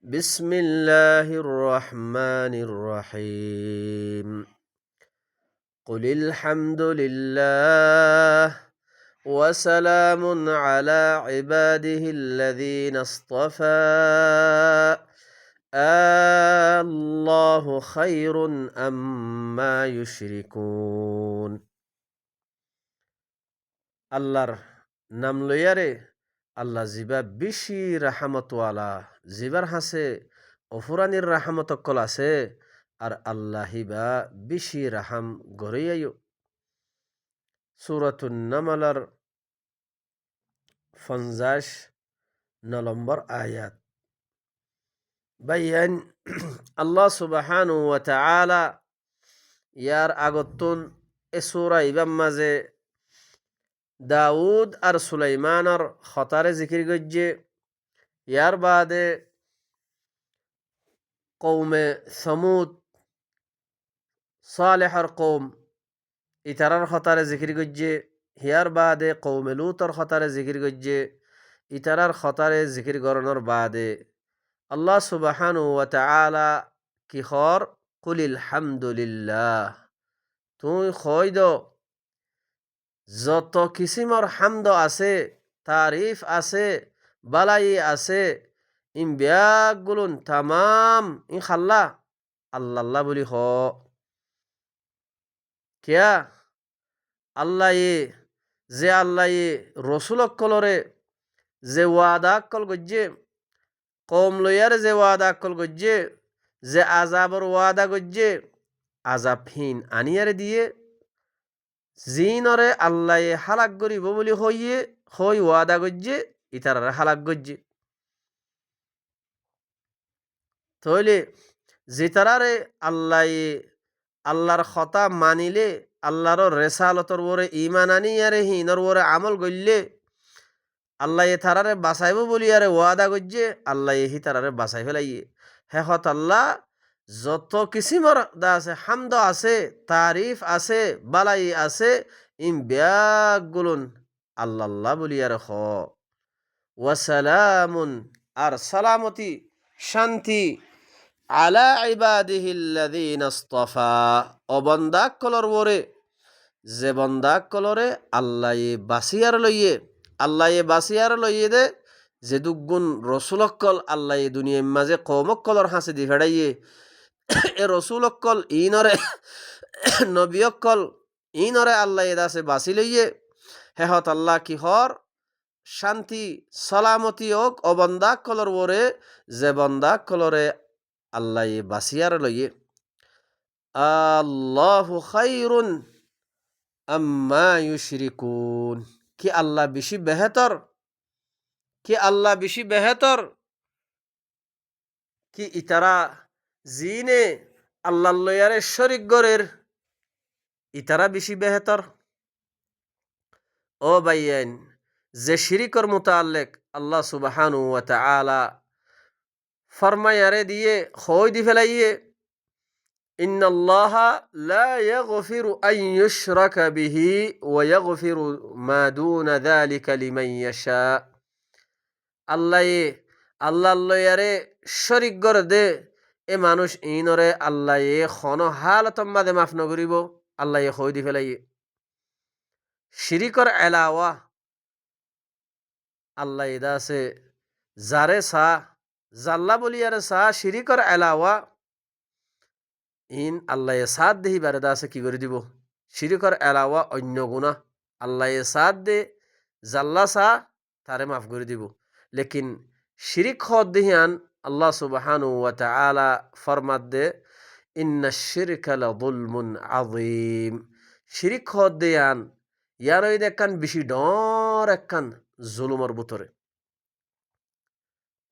بسم الله الرحمن الرحيم قل الحمد لله وسلام على عباده الذين اصطفى الله خير أما يشركون আল্লাহর নাম লইয়ারে আল্লাহ জিবা বেশি রাহামতওয়ালা জিবার হাসে অফুরানির রাহামত অকল আছে আর আল্লাহ হিবা বেশি রাহাম গড়াইয়াইও সূরাতুন নামলার ৫০ নম্বর আয়াত বাইয়ান আল্লাহ সুবহানাহু ওয়া তাআলা ইয়ার আগতুন এ সূরা ইবাম মাঝে দাউদ আর সুলাইমানর খতারে জিকির গজ্জে ইয়ার বাদে কৌমে সমুদ সালেহর কৌম ইতারার খতারে জিকির গজ্জে হিয়ার বাদে কৌমে লুতর খতারে জিকির গজ্জে ইতারার খতারে জিকির গরণর বাদে আল্লাহ সুবহানাহু ওয়া তাআলা কি খর কুলিল হামদুলিল্লাহ তুই খয়দ যত কিসিমর হামদ আছে তারিফ আছে বালাই আছে ইন ব্যাগগুলুন তামাম ইন খাল্লা আল্লাহ বলি হ কিয়া আল্লাহ যে আল্লাহ রসুল কলরে যে ওয়াদা কল গজ্জে কম লইয়ার যে ওয়াদা কল গজ্জে যে আজাবর ওয়াদা গজ্জে আজাবহীন আনিয়ারে দিয়ে জিনরে আল্লাহ হালাক গরিব বলি হইয়ে হই ওয়াদা গজ্জে ইতারারে হালাক গজ্জে তাহলে জিতারারে আল্লাহর খতা মানিলে আল্লাহর রেসালতর ওরে ইমান আনিয়ারে হিনর ওরে আমল গইলে আল্লাহ তারারে বাঁচাইব বলি আরে ওয়াদা গজ্জে আল্লাহ হি তারারে বাঁচাই ফেলাইয়ে হেহত আল্লাহ যত কিসিমর দা আছে হামদ আছে তারিফ আছে বালাই আছে ইম ব্যাগুলুন আল্লাহ বলি আর হ ওয়াসালামুন আর সালামতি শান্তি আলা ইবাদিহিল্লাযীনা ইসতাফা অবন্দাক কলর ওরে যে বন্দাক কলরে আল্লাহ বাসিয়ার লইয়ে দে যে দুগুণ রসুলকল আল্লাহ দুনিয়ার মাঝে কৌমকলর হাসি দি ফেড়াইয়ে এ রসুলকল ইনরে নবীকল ইনরে আল্লাহ দাসে বাসি লইয়ে হেহত আল্লাহ কি হর শান্তি সালামতি ওক অবন্দাক কলর ওরে যে বন্দাক কলরে আল্লাহ বাসিয়ার লইয়ে আল্লাহু খায়রুন আম্মা ইউশরিকুন কি আল্লাহ বেশি বেহতর কি ইতারা জিনে আল্লাহ লয়ারে শরিক গরের ইতারা বেশি বেহতর ও বাইয়ান যে শিরিকর মুতাল্লিক আল্লাহ সুবহানাহু ওয়া তাআলা ফরমায়ারে দিয়ে খই দি ফেলাইয়ে ইন্নাল্লাহা লা ইয়াগফিরু আন ইউশরাকা বিহি ওয়া ইয়াগফিরু মা দুনা যালিকা লিমান ইয়াশা আল্লাহ লয়ারে শরিক গর দে এ মানুষ ইনরে আল্লাহ খন হালতম বাদে মাফ নকরিব আল্লাহ খই দি ফেলাইয়ে শিরিকর এলাওয়া আল্লাহ ইদা আছে যারে সা জাল্লা বলিয়ারে সা শিরিকর এলাওয়া ইন আল্লাহ সাদ দেহি বারেদা আছে কি করে দিব শিরিকর এলাওয়া অন্য গুণা আল্লাহ সাদ দে জাল্লা সা তারে মাফ করে দিব লেকিন শিরিক খদ দেহিয়ান আল্লাহ সুবহানাহু ওয়া তাআলা ফরমাত দে ইন্নাশ শিরকা লাযুলমুন আযীম শিরিক খদ দেয়ান ইয়ার ওই দেখান বেশি ডর একখান জুলুমর বুতরে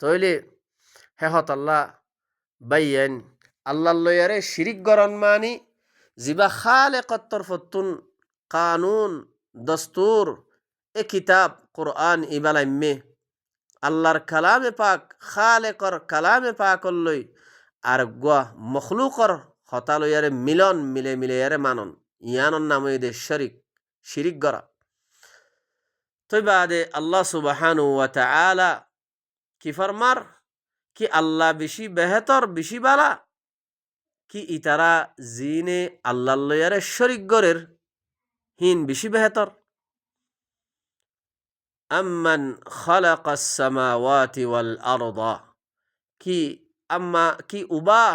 তইলে হেহত আল্লাহ বাইয়ান আল্লাহ লয়ারে শিরিক গরন মানি জিবা খালেকত্তর ফতুন কানুন দস্তুর এ কিতাব কোরআন ইবালাইম্মে আল্লাহর কালামে পাক খালেকর কালামে পাকর লই আর গুয়া মখলুকর হতা লয়ারে মিলন মিলে ইয়ারে মানন ইয়ানর নাম দে শিরিক গরা তই বাদে আল্লাহ সুবহানাহু ওয়া তাআলা কি ফরমার কি আল্লাহ বেশি বেহতর বেশি বালা কি ইতারা জিনে আল্লাহ লয়ারে শরিক গরের হিন বেশি বেহতর আম্মান খালাকাস সামাওয়াতি ওয়াল আরদা কি আম্মা কি উবা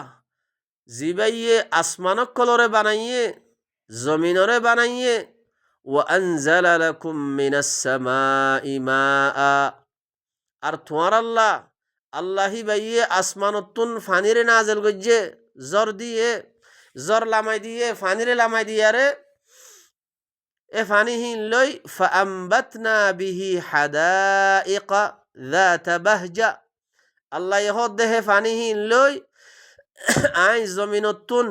জিবাইয়ে আসমানক কলরে বানাইয়ে জমিনরে বানাইয়ে ওয়া আনজালা লাকুম মিনাস সামাই মাআ আর তোমার আল্লাহ আল্লাহি বাইয়ে আসমানতুন ফানিরে নাজেল গজ্জে জ্বর দিয়ে জ্বর লামাই দিয়ে ফানিরে লামাই দিয়ে আরে এ ফানিহীন লই ফাআম্বাতনা বিহি হাদাইকা যাতা বাহজা আল্লাহ ইহদ দেহে ফানিহীন লই আই জমিনতুন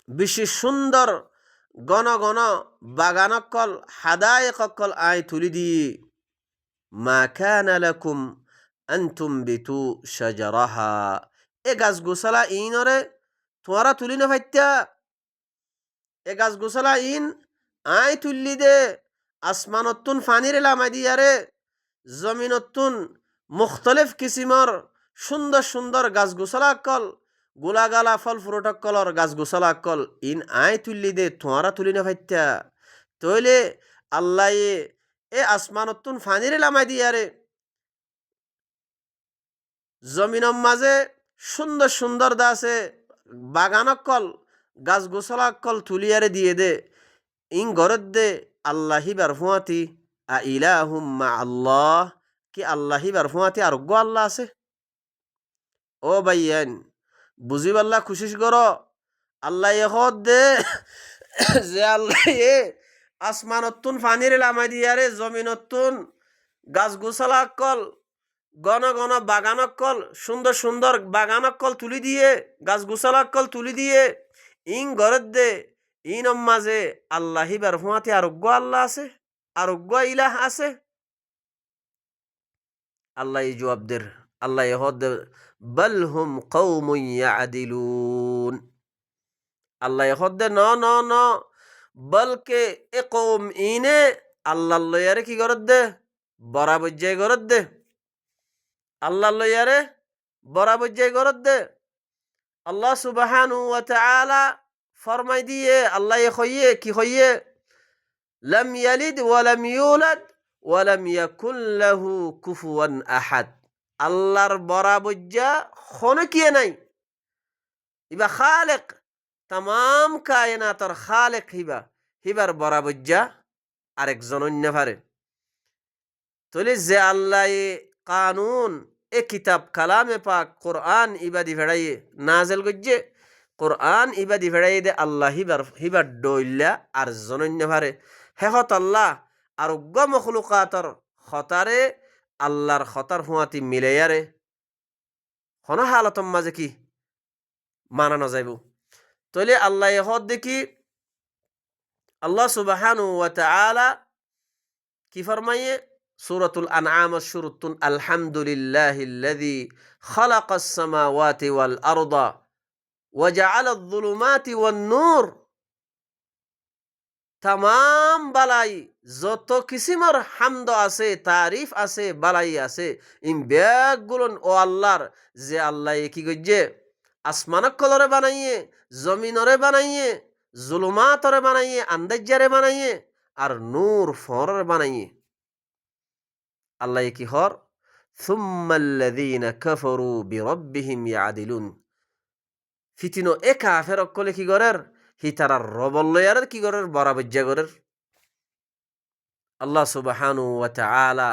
বেশি সুন্দর গণ গণ বাগানকল হাদাইকল আই তুলি দিয়ে মা কানা লাকুম আন তুমবিতু শাজারাহা এ গাছ গোছালা ইনরে তোরা তুলি না ফাইত্যা এ গাছ গোছালা ইন আই তুললি দে আসমানতুন ফানিরে লামাই দিয়ারে জমিনতুন মুখতলিফ কিসিমর সুন্দর সুন্দর গাছ গোছালা কল গোলাগালা ফল ফ্রুটক কলর গাছ গোছালা কল ইন আই তুললি দে তোরা তুলি না ফাইত্যা তইলে আল্লাহ এ আসমানতুন ফানিরে লামাই দিয়ারে জমিনের মাঝে সুন্দর সুন্দর দাসে বাগানকল গাছ গোছলাকল তুলিয়ারে দিয়ে দে ইং ঘরত দে আল্লাহি বারফুয়াতি আ ইলাহুম মা আল্লাহ কি আল্লাহি বারফুয়াতি আরোগ্য আল্লাহ আছে ও ভাইয়ান বুঝিব আল্লাহ খুশিস কর আল্লাহ এহদ দে যে আল্লাহ এ আসমানতুন ফানিরে লামাই দিয়ারে জমিনতুন গাছ গোছলাকল ঘন ঘন বাগানকল সুন্দর সুন্দর বাগানকল তুলি দিয়ে গাছ গোছালাকল তুলি দিয়ে ইং ঘরের দে ইন মাঝে আল্লাহি বারফুয়াতে আরোগ্য আল্লাহ আছে আরোগ্য ইলাহ আছে আল্লাহ এই জবাবদের আল্লাহ হদ বল হুম কওমুন ইয়াদিলুন আল্লাহ হদ ন ন ন বলকে এ কওম ইনে আল্লাহ লয়ারে কি করত দে বরাবর যায় করত দে আল্লাহ লয়ারে বরাবর যায় করত দে আল্লাহ সুবহানাহু ওয়া তাআলা ফরমাই দিয়ে আল্লাহ কইয়ে কি কইয়ে লাম ইয়ালিদ ওয়া লাম ইউলাদ ওয়া লাম ইয়াকুল লাহু কুফুয়ান আহাদ আল্লাহর বরাবর যা কোনো কি নাই ইবা খালিক তাম কায়নাতর খালিক হিবার বরাবর যা আরেকজন অন্য পারে তলে যে আল্লাহ কানুন এ কিতাব কালামে পাক কোরআন ইবাদি ফেড়াইয়ে নাজেল গজ্জে কোরআন ইবাদি ফেড়াইয়ে দে আল্লাহ হিবার ডইল্লা আর জনন্য ভারে হেহত আল্লাহ আরোগ্য মখলুকাতর খতারে আল্লাহর খতার হুয়াতি মিলেয়ারে হন হালতম মাঝে কি মানানো যাইব তলে আল্লাহ হদ দেখি আল্লাহ সুবহানাহু ওয়া তাআলা কি ফরমাইয়ে সূরাতুল আনআম শুরুতুন আলহামদুলিল্লাহিল্লাযী খালাকাস সামাওয়াতি ওয়াল আরদা ওয়া জাআলায যুলুমাতি ওয়ান নূর তামাম বালাই যত কিসিমর হামদ আছে তারিফ আছে বালাই আছে ইন ব্যাগগুলোন ও আল্লাহর যে আল্লাহ কি গজ্জে আসমানক কলরে বানাইয়ে জমিনরে বানাইয়ে জুলুমাতরে বানাইয়ে আন্দাজ্জারে বানাইয়ে আর নূর ফরে বানাইয়ে আল্লাহ কি হর সুম্মাল্লাযীনা কাফারু বিরাব্বিহিম ইয়াদিলুন ফিতিনো এ কাফেরক কলে কি গরের হি তারা রবল্লয়ারের কি গরের বরাবজ্জা গরের আল্লাহ সুবহানাহু ওয়া তাআলা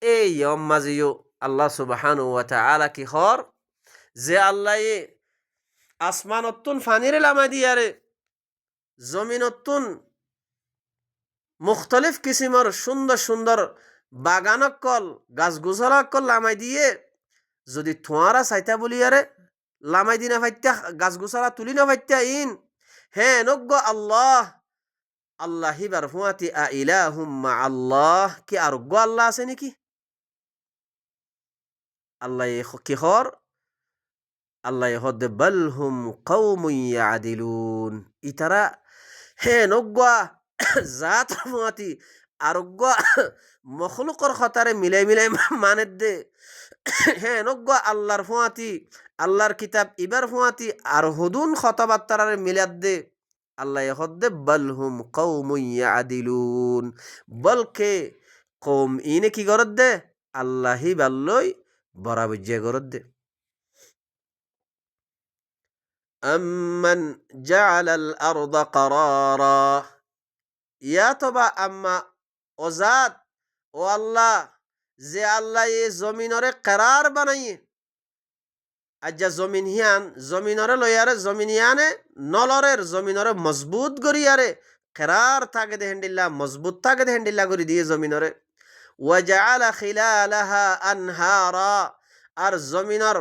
এই ইয়ামাজিও আল্লাহ সুবহানাহু ওয়া তাআলা কি হর যে আল্লাহ আসমানতুন ফানিরে লামা দিয়ারে জমিনতুন মুখতলিফ কিসিমর সুন্দর সুন্দর বাগানকল গাছ গোছালাকল লামাই দিয়ে যদি তোয়ারা চাইতা বলিয়ারে লামাই দিনা ফাইত্যা গাছ গোছালা তুলি না ফাইত্যা ইন হে নগ্য আল্লাহ আল্লাহ হিবার হুয়াতি আ ইলাহুম মা আল্লাহ কি আরোগ্য আল্লাহ আছে নাকি আল্লাহ কি হর আল্লাহ হদ বল হুম কওমুন ইয়াদিলুন ইতারা হে নগ্য জাত হুয়াতি আরোগ্য মখলুকর খতারে মিলাই মিলাই মানে দে হ্যাঁ নগ্য আল্লাহর ফুয়াতি আল্লাহর কিতাব ইবার ফুয়াতি আর হুদুন খতাবার্তারে মিলাদ দে আল্লাহ হদ্দে বলহুম কৌমুন ইয়াদিলুন বলকে কৌম ইনে কি করত দে আল্লাহি বাল্লই বরাবজ্জে করত দে আম্মান জাআলাল আরদা কারারা ইয়া তবা আম্মা ওজাত ও আল্লাহ যে আল্লাহ এ জমিনরে কারার বানাইয়ে আজ্জা জমিন হিয়ান জমিনরে লইয়ারে জমিন হিয়ানে নলরের জমিনরে মজবুত করিয়ারে কেরার থাকে দে হেন্ডিল্লা মজবুত থাকে দে হেন্ডিল্লা করি দিয়ে জমিনরে ওয়াজাআলা খিলালাহা আনহারা আর জমিনর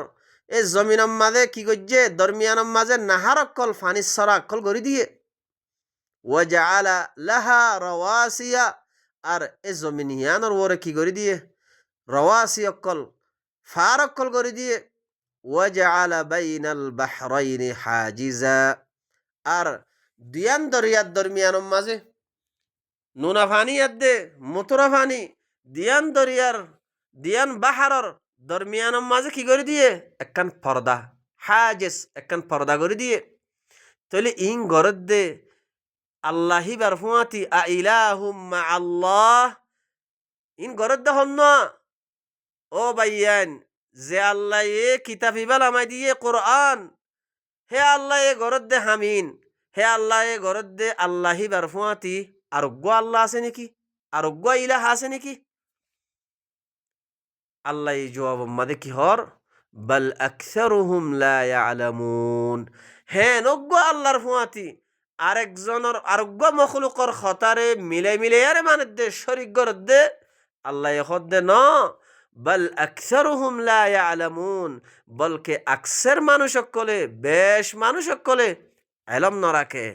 এই জমিনের মাঝে কি করছে দরমিয়ানের মাঝে নাহার অকল ফানি সরা অকল করে দিয়ে ওয়াজাআলা লাহা রাওয়াসিয়া আর এই জমিন হিয়ানোর ওরে কি করে দিয়ে রওয়াসি অকল ফার অকল করে দিয়ে ওয়াজআলা বাইনাল বাহরাইনি হাজিজা আর দিয়ান দরিয়ার দরমিয়ানের মাঝে নুনা ফানি আদে মুতরা ফানি দিয়ান দরিয়ার দিয়ান বাহারর দরমিয়ানের মাঝে কি করে দিয়ে একখান পর্দা হাজিস একখান পর্দা করে দিয়ে তাহলে ইন গরদ দে আল্লাহি বারফুয়াতি আ ইলাহুম মা আল্লাহ ইন গরদ দে হন ও বাইয়ান যে আল্লাহ এ কিতাব ইবাল আমায় দিয়ে কোরআন হে আল্লাহ এ গরদ দে হামিন হে আল্লাহ এ গরদ দে আল্লাহি বারফুয়াতি আরোগ্য আল্লাহ আছে নাকি আরোগ্য ইলাহ আছে নাকি আল্লাহ এই জবাব মাদে কি হর বাল আকসারুহুম লা ইয়ালামুন হে নগ্য আল্লাহর ফুয়াতি আরেকজনের আরোগ্য মখলুকর খতারে মিলে মিলে আরে মানে দে শরিক গরদ দে আল্লাহ এখদ দে ন বল আকসারুহুম লা ইয়ালামুন বলকে আকসার মানুষ সকলে বেশ মানুষ সকলে এলম ন রাখে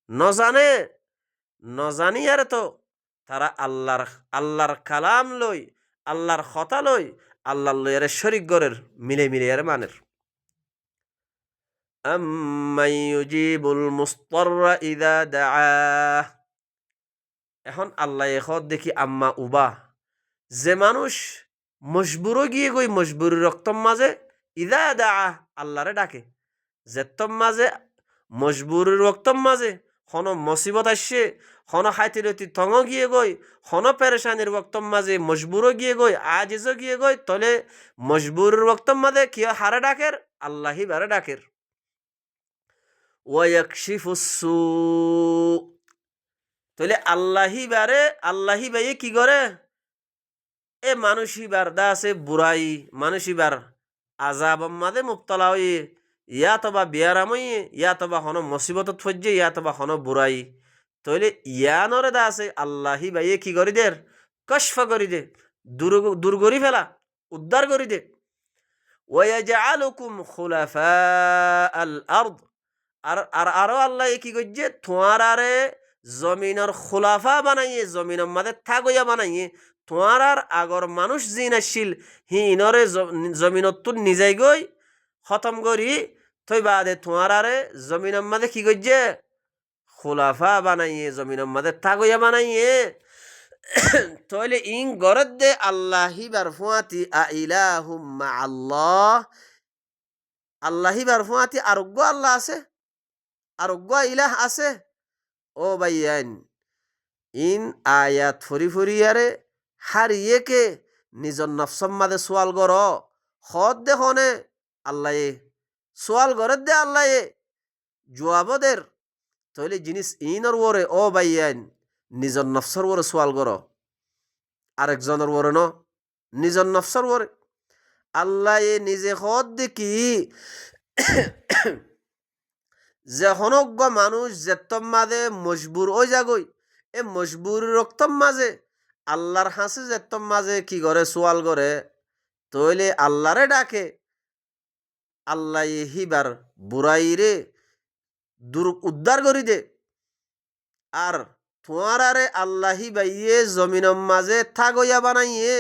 নজানে নজানি আর তো তারা আল্লাহর কালাম লই আল্লাহর কথা লই আল্লাহর লই আরে শরিক গরের মিলে মিলে আরে মানের আম্মান ইউজিবুল মুস্তাররা ইযা দাআ এখন আল্লাহ এখদ দেখি আম্মা উবা যে মানুষ মজবুরও গিয়ে গই মজবুরির রক্তম মাঝে ইদা দা আল্লাহরে ডাকে যেতম মাঝে মজবুরির রক্তম মাঝে হন মসিবত আসছে হন হাইতিরতি তঙ গিয়ে গই হন পেরেশানির রক্তম মাঝে মজবুরও গিয়ে গই আজিজও গিয়ে গই তলে মজবুরির রক্তম মাঝে কি হারে ডাকের আল্লাহি বারে ডাকের ওয়াকশিফুস সু তলে আল্লাহি বাইয়ে কি করে এ মানুষিবার দা আছে বুড়াই মানুষিবার আজাব মাদে মুবতলা হয়ে ইয়া তবা বিয়ারাম হয়ে ইয়া তবা হন মুসিবতত ফজ্জে ইয়া তবা হন বুড়াই তইলে ইয়ানরে দা আছে আল্লাহি বাইয়ে কি করি দের কশফা করি দে দূর করি ফেলা উদ্ধার করি দে ওয়াজআলুকুম খুলাফা আল আরদ আরো আল্লাহ কি করছে তোমার আরে জমিনের খুলাফা বানাইয়ে জমিনের মাঝে থাকইয়া বানাইয়ে তোমার আর আগর মানুষ জিন আসছিল হিনরে জমিনত নিজেই গই খতম করি তৈ বাদে তোমার আরে জমিনের মাঝে কি করছে খুলাফা বানাইয়ে জমিনের মাঝে থাকইয়া বানাইয়ে তইলে ইং গরদ দে আল্লাহি বারফুয়াতি আ ইলাহুম মা আল্লাহ আল্লাহি বারফুয়াতি আরোগ্য আল্লাহ আছে আরোগ্য ইলাহ আছে ও ভাইয়ান ইন আয়াত ফুরি ফুরিয়ারে হারিয়েকে নিজর নফসম মাদে সোয়াল গর হদ দেখনে আল্লাহ সোয়াল গরে দে আল্লাহ জবাবদের তইলে জিনিস ইনর ওরে ও ভাইয়ান নিজর নফসর ওরে সোয়াল গর আরেকজনের ওরে ন নিজর নফসর ওরে আল্লাহ নিজে হদ দেখি যে হনজ্ঞ মানুষ যেতম মাঝে মজবুর ওই যাগই এ মজবুর রক্তম মাঝে আল্লাহর হাসে যেতম মাঝে কি করে সোয়াল করে তইলে আল্লাহরে ডাকে আল্লাহ হিবার বুড়াইরে উদ্ধার করি দে আর তোমার আরে আল্লাহি বাইয়ে জমিনম মাঝে থাগইয়া বানাইয়ে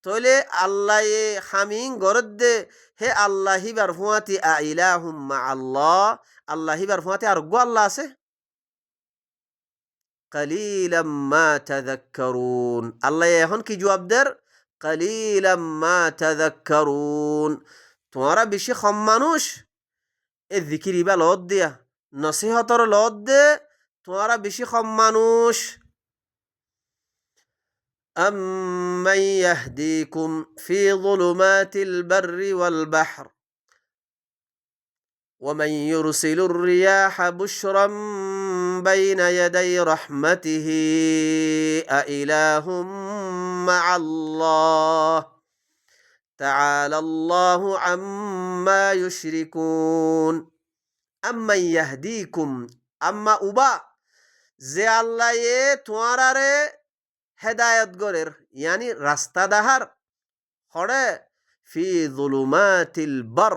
তইলে আল্লাহ হামিং গরদ দে হে আল্লাহি বার ফুয়াতি আ ইলাহুম মা আল্লাহ আল্লাহি বার ফুয়াতি আর গো আল্লাহ আছে কালিলাম মা তাযাক্কারুন। আল্লাহ এখন কি জবাব দের? কালিলাম মা তাযাক্কারুন। তোমরা বেশি কম মানুষ এ জিকির ইবা লত দিয়া নসিহতর লত দে, তোমরা বেশি কম মানুষ। أمن يهديكم في ظلمات البر والبحر ومن يرسل الرياح بشرا بين يدي رحمته أإله مع الله تعالى الله عما يشركون أمن يهديكم أما أبا যে আল্লাহ তোমারারে হেদায়ত গরের ইয়ানি রাস্তা দাহার হরে ফি যুলুমাতিল বার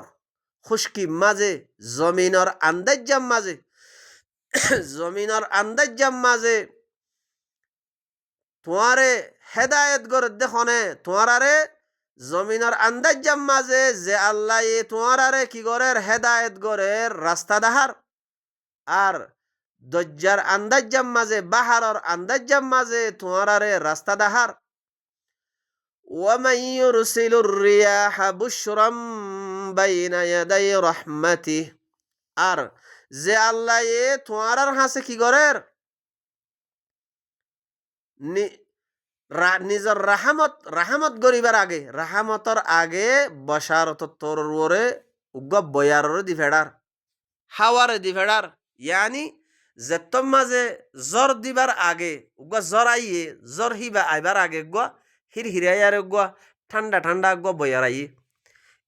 খুশকি মাঝে জমিনর আন্দাজ্জাম মাঝে জমিনর আন্দাজ্জাম মাঝে তোমারে হেদায়ত গরের দেখনে তোমারারে জমিনর আন্দাজ্জাম মাঝে যে আল্লাহ তোমারারে কি গরের হেদায়ত গরের রাস্তা দাহার আর দজ্জার আন্দাজ্জাম মাঝে বাহারর আন্দাজ্জাম মাঝে তোমারারে রাস্তা দাহার। ومن يرسل الرياح بشرا بين يدي رحمته আর যে আল্লাহ তোমার হাসে কি করের নিজের রাহামত গরিবার আগে রাহামতর আগে বসারত তোর ওরে উগ্গ বয়াররে দি ফেডার হাওয়ারে দি ফেডার ইয়ানি যেতম মাঝে জ্বর দিবার আগে উগ্গ জ্বর আইয়ে জ্বর হিবা আইবার আগে গুয়া হির হিরাইয়ারে গুয়া ঠান্ডা ঠান্ডা গুয়া বয়ার আইয়ে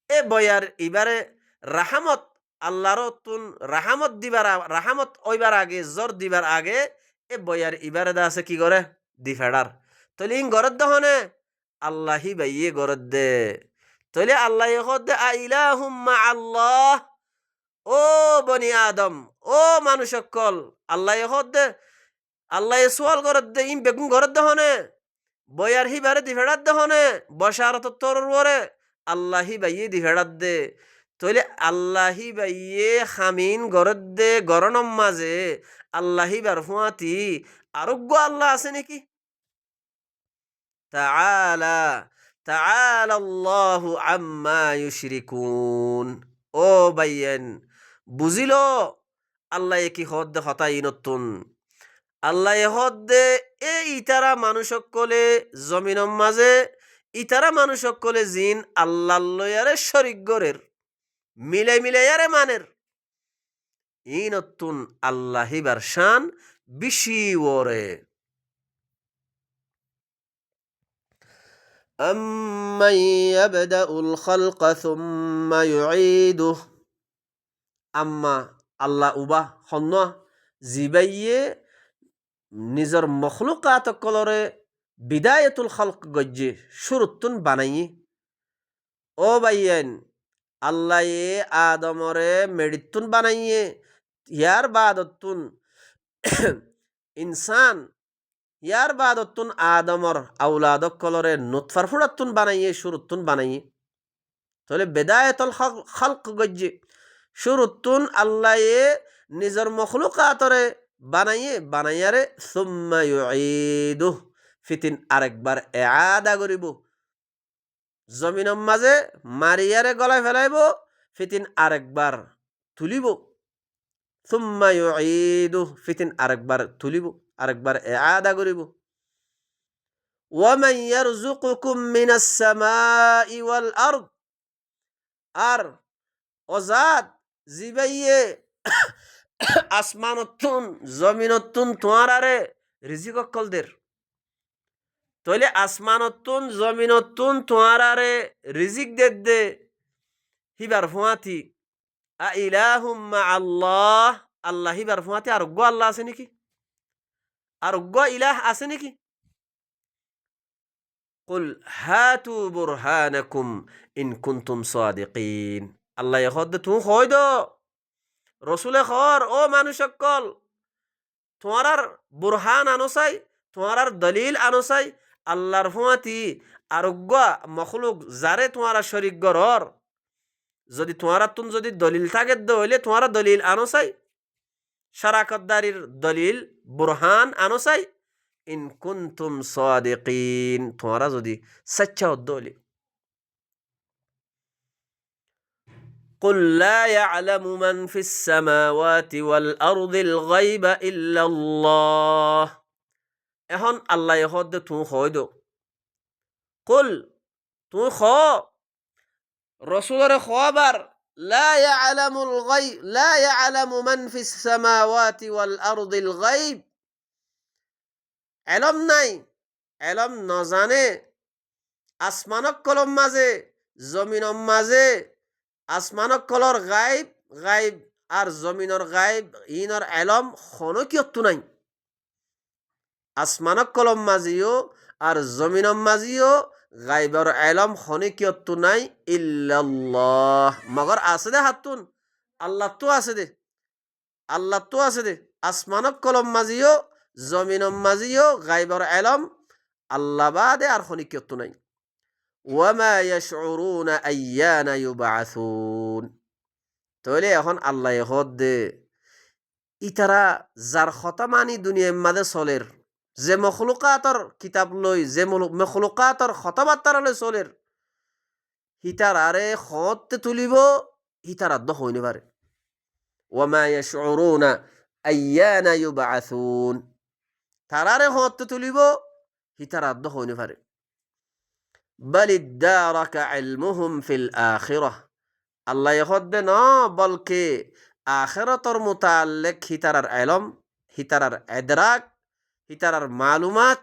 এ বয়ার ইবারে রাহামত আল্লাহর তুন রাহামত দিবার রাহামত ওইবার আগে জ্বর দিবার আগে এ বয়ার ইবারে দা আছে কি করে দি ফেডার তলে ইন গরদ দহনে আল্লাহি বাইয়ে গরদ দে তলে আল্লাহ দে আইলাহুম মা আল্লাহ। ও বনি আদম ও মানুষ সকল আল্লাহ দে আল্লাহ সোয়াল গরদ দে ইন বেগুন গরদ দহনে বয়ার হিবারে দি ফেডার দহনে বসারত তোর ওরে আল্লাহি বাইয়ে দি ফেডার দে তইলে আল্লাহি বাইয়ে খামিন গরদ দে গরনম মাঝে আল্লাহি বার ফুয়াতি আরোগ্য আল্লাহ আছে নাকি? তাআলা তাআলা আল্লাহু আম্মা ইউশরিকুন। ও বাইয়েন বুঝিল আল্লাহ কি হদ হতাই নতুন আল্লাহ হদ্দে এ ইতারা মানুষ সকলে জমিনম মাঝে ইতারা মানুষ সকলে জিন আল্লাহ লয়ারে শরিক গরের মিলে মিলে ইয়ারে মানের ই নতুন আল্লাহিবার শান বেশি ওরে। أمن يبدأ الخلق ثم يعيده আম্মা আল্লাহ উবা হন্ন জিবাইয়ে নিজের মখলুকাত কলরে বিদায়তুল খালক গজ্জে শুরুতুন বানাইয়ে। ও বাইয়েন আল্লাহ আদমরে মেডিতুন বানাইয়ে ইয়ার বাদতুন ইনসান ইয়ার বাদতুন আদমর আউলাদক কলরে নুতফার ফুড়াতুন বানাইয়ে শুরুতুন বানাইয়ে তাহলে বিদায়তুল খালক গজ্জে শুরুতুন আল্লাহ নিজের মখলুকাতরে বানাইয়ে বানাইয়ারে সুম্মা ইউঈদুহু ফিতিন আরেকবার এআদা করিব জমিনের মাঝে মারিয়ারে গলায় ফেলাইব ফিতিন আরেকবার তুলিব সুম্মা ইউঈদুহু ফিতিন আরেকবার তুলিব আরেকবার এআদা করিব। ওয়ামান ইয়ারযুকুকুম মিনাস সামাই ওয়াল আরদ আর অজাত জিবাইয়ে আসমানতুন জমিনতুন তোয়ারারে রিজিক কলদের তইলে আসমানতুন জমিনতুন তোয়ারারে রিজিক দে হিবার ফুয়াতি আ ইলাহুম মা আল্লাহ আল্লাহ হিবার ফুয়াতি আর গো আল্লাহ আছে নাকি আর গো ইলাহ আছে নাকি? কুল হাতু বুরহানাকুম ইন কুনতুম সাদিকিন। আল্লাহ হদ তুই কই দো রসুলে খর ও মানুষ সকল তোমার বুরহান আনোসাই তোমার দলিল আনোসাই আল্লাহর ফুয়াতি আরোগ্য মখলুক যারে তোমার শরিক গরর যদি তোমার তুন যদি দলিল থাকে হইলে তোমার দলিল আনোসাই শারাকতদারির দলিল বুরহান আনোসাই ইন কুনতুম সাদিকিন তোমরা যদি সচ্চা দলি قل لا يعلم من في السماوات والأرض الغيب إلا الله এখন আল্লাহ হদ তুই হয়তো কুল তুই খ রসুলের খবর لا يعلم الغيب لا يعلم من في السماوات والأرض الغيب এলম নাই এলম নজানে আসমানক কলম মাঝে জমিনম মাঝে আসমানক কলর গাইব গাইব আর জমিনর গাইব ইনর এলম খনকিয়ত্তু নাই আসমানক কলম মাঝিও আর জমিনম মাঝিও গাইবর এলম খনকিয়ত্তু নাই ইল্লাল্লাহ মগর আছে দে হাতুন আল্লাহ তো আছে দে আল্লাহ তো আছে দে আসমানক কলম মাঝিও জমিনম মাঝিও গাইবর এলম আল্লাহ বাদে আর খনকিয়ত্তু নাই ওয়ামা ইয়াশউরুনা আইয়ানা ইউবআসুন তাহলে এখন আল্লাহ হদ দে ইতারা যার কথা মানি দুনিয়ার মাঝে চলের যে মখলুকাতর কিতাব লই যে মখলুকাতর কথাবার্তার লই চলের হিতার আরে খতে তুলিব হিতার আদ্য হইনি পারে ওয়ামা ইয়াশউরুনা আইয়ানা ইউবআসুন তারারে খতে তুলিব হিতার আদ্য হইনি পারে بل ادارك علمهم في الآخرة আল্লাহ হদ্দে ন বলকে আখেরাতর মুতাল্লিক হিতারার ইলম হিতারার ইদরাক হিতারার মালুমাত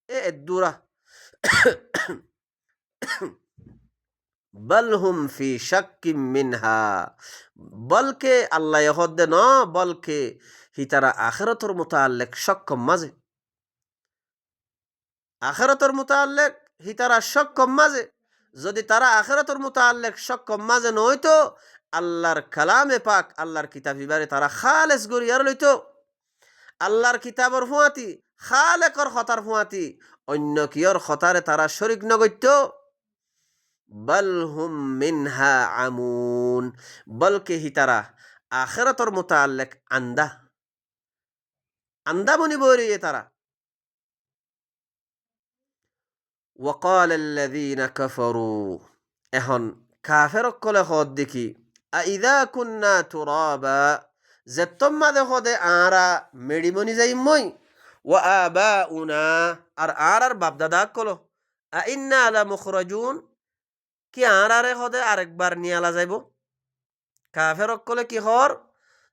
এ এদুরা বল হুম ফি শাক্কিম মিনহা বলকে আল্লাহ হদ্দে ন বলকে হিতারা আখেরাতর মুতাল্লিক শক্কম মাঝে আখেরাতর মুতাল্লিক হিতারা শক্কম মাঝে যদি তারা আখেরাতর মুতাল্লিক শক্কম মাঝে নইতো আল্লাহর কালামে পাক আল্লাহর কিতাব ইবারে তারা খালেস গরিয়ার লইতো আল্লাহর কিতাবর ফুয়াতি খালেকর খতার ফুয়াতি অন্য কিয়র খতারে তারা শরিক নগত্য বল হুম মিনহা আমুন বলকে হিতারা আখেরাতর মুতাল্লিক আন্দা আন্দা মনি বরিয়ে তারা وقال الذين كفروا এখন কাফেরক কলে হদ দেখি আইদা কুন্না তুরাবা যেতম মাদে হদে আরা মেডিমনি যাই মই ও আবাউনা আর আর বাপদাদা কলো আইন্না লা মুখরাজুন কি আরে হদে আরেকবার নিয়ালা যাইব কাফেরক কলে কি হর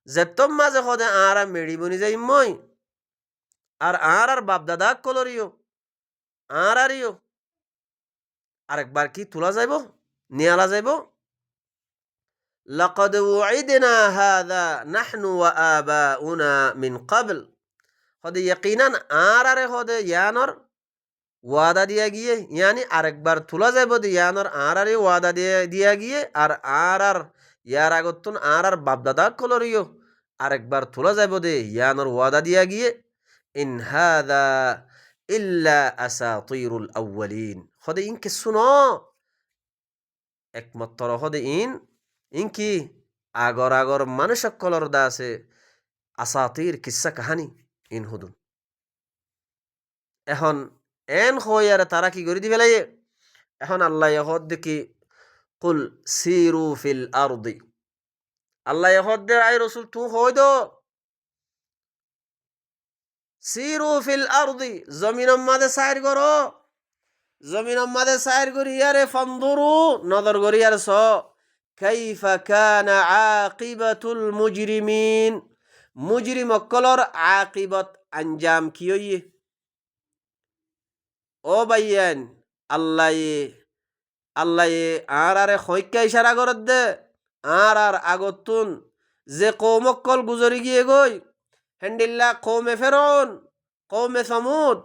যেতম মাঝে হদে আরা মেডিমনি যাই মই আর আর বাপদাদা কলরিও আরিও আরেকবার কি তোলা যাইব নিয়ালা যাইব লাকাদ ওয়াইদনা হাযা নাহনু ওয়া আবাউনা মিন ক্বাবল হদে ইয়াকিনান আরে হদে ইয়ানর ওয়াদা দিয়া গিয়ে ইয়ানি আরেকবার তোলা যাইব দি ইয়ানর আরে ওয়াদা দিয়া গিয়ে আর ইয়ার আগতুন আর বাপদাদা কলরিও আরেকবার তোলা যাইব দে ইয়ানর ওয়াদা দিয়া গিয়ে ইন হাযা ইল্লা আসাতিরুল আউয়ালিন হদে ইনকে শুনো একমাত্র হদে ইনকি আগর আগর মানুষ কলর দাসে আসাতির কিসা কাহানি ইন হুদুন এখন এন হইয়ার তারা কি করে দিবে লাগে এখন আল্লাহ হদ দেখি কুল সিরু ফিল আরদি আল্লাহ হদ দে আই রসুল তু হই দো সিরু ফিল আরদি জমিনের মাঝে সাইর করো জমিনের মাঝে সাইর করি ইয়ারে ফানদুরু নজর করি আর স কাইফা কানা আকিবাতুল মুজরিমিন মুজরিম অকলর আকিবত আঞ্জাম কি হইয়ে ও বাইয়ান আল্লাহ আরে হইকা ইশারা করত দে আর আগতুন যে কৌমকল গুজরি গিয়ে গই হেন্ডিল্লা কৌমে ফেরন কৌমে সমুদ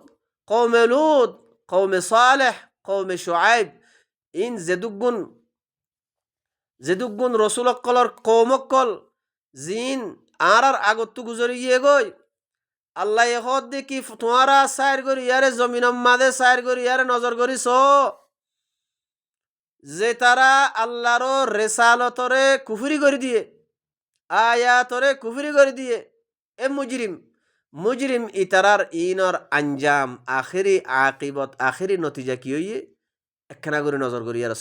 কৌমে লুত কৌমে সালেহ কৌমে শুআইব ইন যেদুগুন রসুলকলর কৌমকল জিন আর আগত্তু গুজরি গিয়ে গই আল্লাহ হদ দেখি তোমারা সাইর করি ইয়ারে জমিনম মাদে সাইর করি ইয়ারে নজর করিস যে তারা আল্লাহর রেসালতরে কুফরি করে দিয়ে আয়াতরে কুফরি করে দিয়ে এ মুজরিম মুজরিম ইতারার ইনর আঞ্জাম আখেরি আকিবত আখেরি নতিজা কি হইয়ে একখানা করে নজর করি আর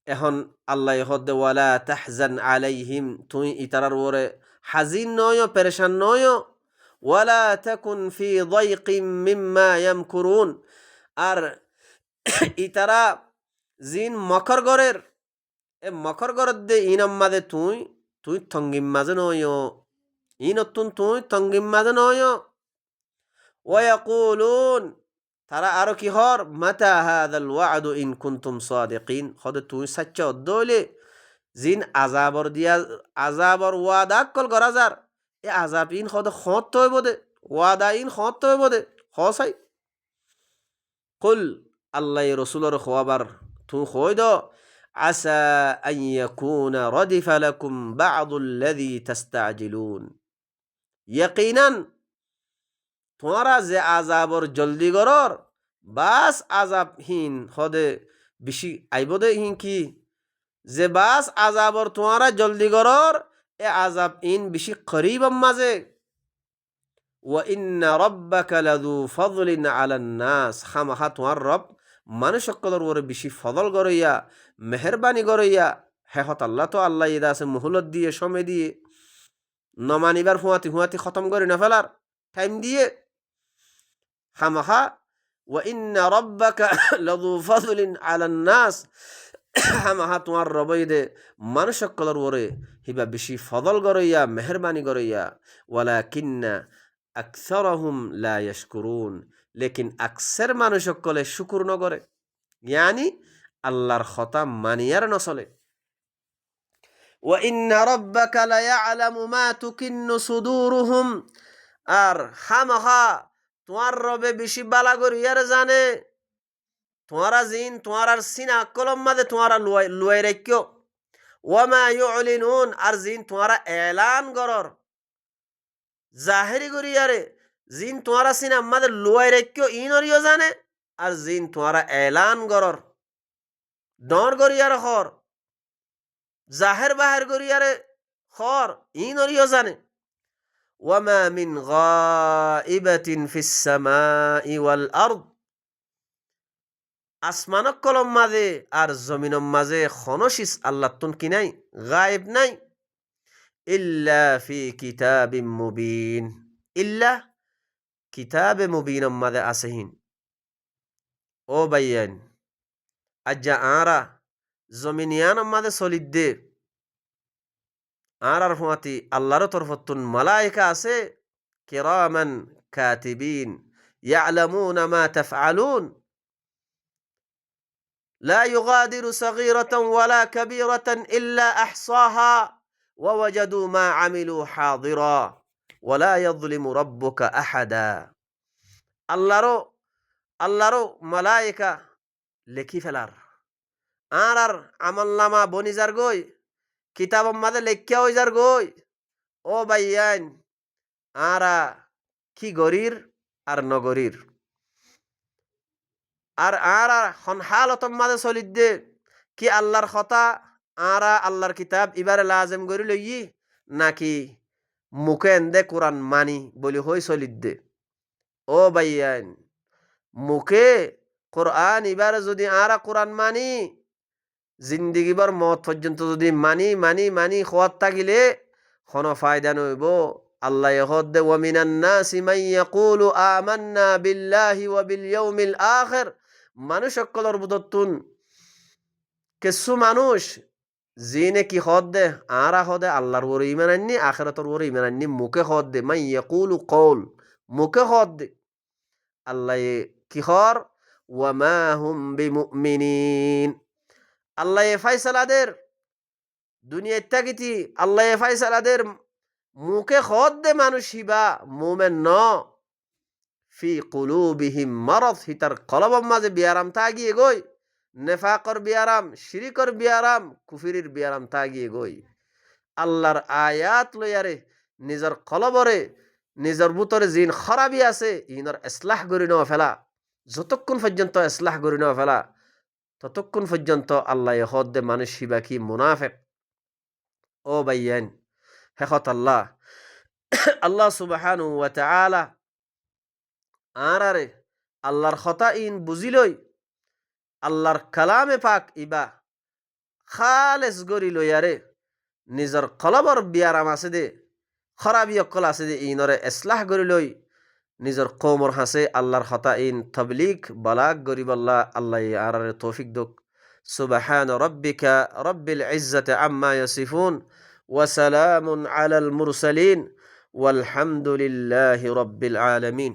এখন আল্লাহ হদ্দে ওয়ালা তাহজান আলাইহিম তুই ইতারার ওরে হাজিন নয় পেরেশান নয় ওয়ালা তাকুন ফি দাইকিম মিম্মা ইয়ামকুরুন আর ইতারা জিন মকর গরের এ মকর গরত দে ইনম মাদে তুই তুই থঙ্গিম মাঝে নয় ইনতুন তুই থঙ্গিম মাঝে নয় ওয়াকুলুন তারা আরো কি হর মাতা হাদাল ওয়াদু ইন কুনতুম সাদিকিন হদে তুই সচ্চ দলে জিন আজাবর দিয়া আজাবর ওয়াদা কল গরাজার এ আজাব ইন হদে খত হইব দে ওয়াদা ইন খত হইব দে হসাই কুল আল্লাহ রসুলর খোয়াবার তুই কই দ আসা আন ইয়াকুনা রাদিফা লাকুম বা'দুল্লাযী তাস্তাজিলুন ইয়াকিনান তোমারা যে আজাবর জলদি গরর বাস আজাবহীন হদে বেশি আইব দে হিন কি যে বাস আজাবর তোমারা জলদি গরর এ আজাব ইন বেশি করিব মাঝে ওয়া ইন্না রাব্বাকা লাযু ফাদলিন আলান নাস খামাখা তোমার রব মানুষ সকলের ওরে বেশি ফদল গরইয়া মেহরবানি গরইয়া হেহত আল্লাহ তো আল্লাহ ইদা আছে মুহলত দিয়ে সময় দিয়ে নমানিবার হুয়াতি হুয়াতি খতম করে না ফেলার টাইম দিয়ে খামাখা ওয়া ইন্না রাব্বাকা লাযু ফাদলিন আলান নাস খামাখা তোমার রবই দে মানুষ সকলের ওরে হিবা বেশি ফদল গরইয়া মেহরবানি গরইয়া ওয়ালাকিন্না আকসারহুম লা ইয়াশকুরুন লেকিন আকসার মানুষ সকলে শুকুর ন করে ইয়ানি আল্লাহর কথা মানিয়ার নচলে ওয়া ইন্না রাব্বাকা লা ইয়ালামু মা তুকিন্নু সুদুরুহুম আর খামাখা তোমার রবে বেশি বালা করিয়ার জানে তোমারা জিন তোমার সিনা কলম মাদে তোমারা লুয়াই রাখিও ওয়ামা ইউলিনুন আর জিন তোমারা এলান গরর জাহেরি করিয়ারে জিন তোমারা সিনা মাদে লুয়াই রাখিও ইনরিও জানে আর জিন তোমারা এলান গরর দর করিয়ার খর জাহের বাহের করিয়ারে খর ইনরিও জানে ওয়ামা মিন গাইবাতিন ফিস সামাই ওয়াল আরদ আসমানক কলম মাঝে আর জমিনম মাঝে খনশিস আল্লাহ তুন কি নাই গায়েব নাই ইল্লা ফি কিতাবিম মুবিন ইল্লা কিতাবে মুবিনম মাঝে আসেহিন ও বাইয়ান আজ্জা আরা জমিনিয়ানম মাঝে সলিদ্দে আরার হুয়াতি আল্লাহর তরফতুন মালাইকা আছে কিরামান কাতিবিন ইয়ালামুনা মা তাফআলুন لا يغادر صغيرة ولا كبيرة إلا أحصاها ووجدوا ما عملوا حاضرا ولا يظلم ربك أحدا الله رو ملائكة لكي فلار آرار عمل لما بني زرگوي كتاب ماذا لكي اوي زرگوي او بيان آرا كي غرير আর নগরীর আর আর হন হালতম মাঝে চলিদ্দে কি আল্লাহর কথা আরা আল্লাহর কিতাব ইবারে লাজেম করি লইয়ি নাকি মুখে এন্দে কোরআন মানি বলি হই চলিদ্দে ও বাইয়ান মুখে কোরআন ইবারে যদি আরা কোরআন মানি জিন্দিগিবার মত পর্যন্ত যদি মানি মানি মানি খোয়াত থাকিলে কোনো ফায়দা নইব আল্লাহ হদ্দে ওয়া মিনান নাসি মান ইয়াকুলু আমান্না বিল্লাহি ওয়া বিল ইয়াউমিল আখির মানুষ সকলের বুদতুন কিছু মানুষ জিনে কি হদ্দে আরা হদে আল্লাহর ওরে ঈমান আননি আখিরাতের ওরে ঈমান আননি মুখে হদ্দে মান ইয়াকুলু কওল মুখে হদ্দে আল্লাহ কি হর ওয়া মা হুম বিমুমিনিন আল্লাহ ফায়সালাদের দুনিয়ায় তাকিতি আল্লাহ ফায়সালাদের মুখে হদ্দে মানুষ হিবা মুমিন ন ফি কুলুবিহিম মারাদ হিতার কলবম মাঝে বিয়ারাম তাগিয়ে গই নেফাকর বিয়ারাম শিরিকর বিয়ারাম কুফিরির বিয়ারাম তাগিয়ে গই আল্লাহর আয়াত লয়ারে নিজের কলবরে নিজের বুতরে জিন খরাবি আছে ইনর ইসলাহ করি নেওয়া ফেলা যতক্ষণ পর্যন্ত ইসলাহ করি নেওয়া ফেলা ততক্ষণ পর্যন্ত আল্লাহ হদ্দে মানুষ হিবা কি মুনাফেক ও বাইয়ান হেকত আল্লাহ আল্লাহ সুবহানাহু ওয়া তাআলা আরে আল্লাহর কথা ইন বুঝিলই আল্লাহর কালামে পাক ইবা খালেস গরি লইয়ারে নিজর কলবর বিয়ারাম আছে দে খরাবি অকল আছে দে ইনরে ইসলাহ গরি লই নিজর কৌমর হাসে আল্লাহর হতা ইন তবলিগ বালাগ গরিবাল্লাহ আল্লাহ আরারে তৌফিক দোক সুবহান রব্বিকা রব্বিল ইজ্জাতি আম্মা ইয়াসিফুন ওয়া সালামুন আলাল মুরসালিন ওয়ালহামদুলিল্লাহি রব্বিল আলামিন